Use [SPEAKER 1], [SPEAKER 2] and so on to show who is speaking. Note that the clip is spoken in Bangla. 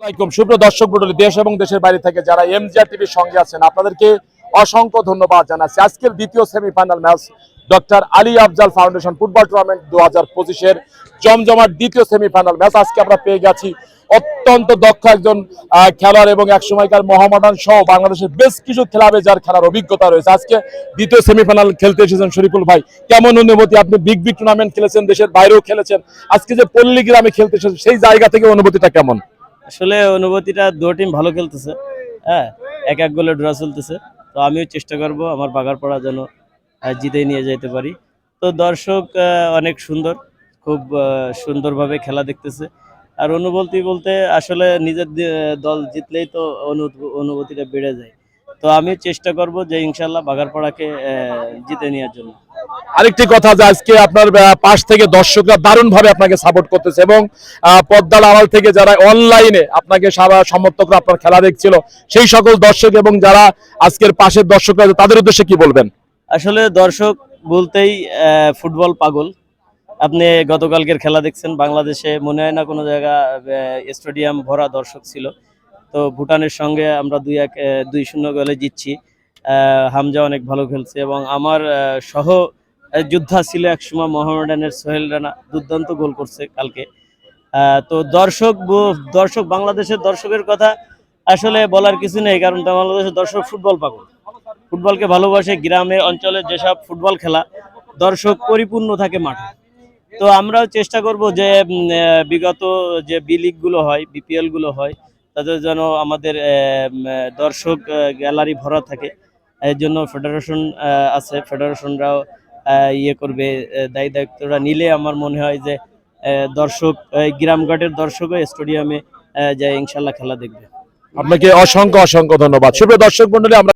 [SPEAKER 1] সুপ্রিয় দর্শক মণ্ডলী, দেশ এবং দেশের বাইরে থেকে যারা এমজিআর টিভির সঙ্গে আছেন আপনাদেরকে অসংখ্য ধন্যবাদ জানাচ্ছি। আজকের দ্বিতীয় semifinal match doctor Ali Afzal foundation football tournament 2025-এর জমজমাট দ্বিতীয় সেমিফাইনাল ম্যাচ। আজকে আমরা পেয়ে গেছি অত্যন্ত দক্ষ একজন খেলোয়াড় এবং এক সময়কার মোহামেডান সহ বাংলাদেশের বেশ কিছু ক্লাবে যার খেলার অভিজ্ঞতা রয়েছে। আজকে দ্বিতীয় সেমিফাইনাল খেলতে এসেছেন শরীফুল ভাই, কেমন অনুভূতি? আপনি বিগ বিগ টুর্নামেন্ট খেলেছেন, দেশের বাইরেও খেলেছেন, আজকে যে পল্লী গ্রামে খেলতে এসেছেন সেই জায়গা থেকে অনুভূতিটা কেমন?
[SPEAKER 2] আসলে অনুভূতিটা দুটো টিম ভালো খেলতেছে, হ্যাঁ, এক এক গোলে ড্র চলতেছে। তো আমিও চেষ্টা করব আমার বাগারপাড়া যেন জিতে নিয়ে যেতে পারি। তো দর্শক অনেক সুন্দর, খুব সুন্দরভাবে খেলা দেখতেছে। আর অনুভূতি বলতে আসলে নিজের দল জিতলেই তো অনুভূতিটা বেড়ে যায়। তো আমি চেষ্টা করব যে ইনশাল্লাহ বাগারপাড়াকে জিতে নেওয়ার জন্য।
[SPEAKER 1] আরেকটি কথা যে আজকে আপনার পাশ থেকে দর্শকরা দারুণ ভাবে আপনাকে সাপোর্ট করতেছে এবং পদ্মার আড়াল থেকে যারা অনলাইনে আপনাকে সমর্থকরা আপনার খেলা দেখছিল সেই সকল দর্শক এবং যারা আজকের পাশের দর্শকরা তাদের উদ্দেশ্যে কি বলবেন?
[SPEAKER 2] আসলে দর্শক বলতেই ফুটবল পাগল। আপনি গতকালকের খেলা দেখছেন, বাংলাদেশে মনে হয় না কোনো জায়গা স্টেডিয়াম ভরা দর্শক ছিল। তো ভুটানের সঙ্গে আমরা 2-0 গোলে জিতছি। হামজা অনেক ভালো খেলছে এবং আমার সহ যোদ্ধা ছিল একসময় মোহামেডানের সোহেল রানা, দুর্দান্ত গোল করছে কালকে। তো দর্শক বাংলাদেশের দর্শকের কথা আসলে বলার কিছু নেই, কারণ বাংলাদেশের দর্শক ফুটবল পাগল, ফুটবলকে ভালোবাসে। গ্রামে অঞ্চলে যেসব ফুটবল খেলা দর্শক পরিপূর্ণ থাকে মাঠে। তো আমরাও চেষ্টা করব যে বিগত যে বি লিগগুলো হয়, বিপিএল গুলো হয়, তাদের যেন আমাদের দর্শক গ্যালারি ভরা থাকে। এর জন্য ফেডারেশন আছে, ফেডারেশনরাও ইয়ে করবে, দায়িত্বটা নিলে আমার মনে হয় যে দর্শক গ্রামঘাটের দর্শকও স্টেডিয়ামে যায় ইনশাল্লাহ খেলা দেখবে।
[SPEAKER 1] আপনাকে অসংখ্য অসংখ্য ধন্যবাদ। সুপ্রিয় দর্শক মণ্ডলী, আমরা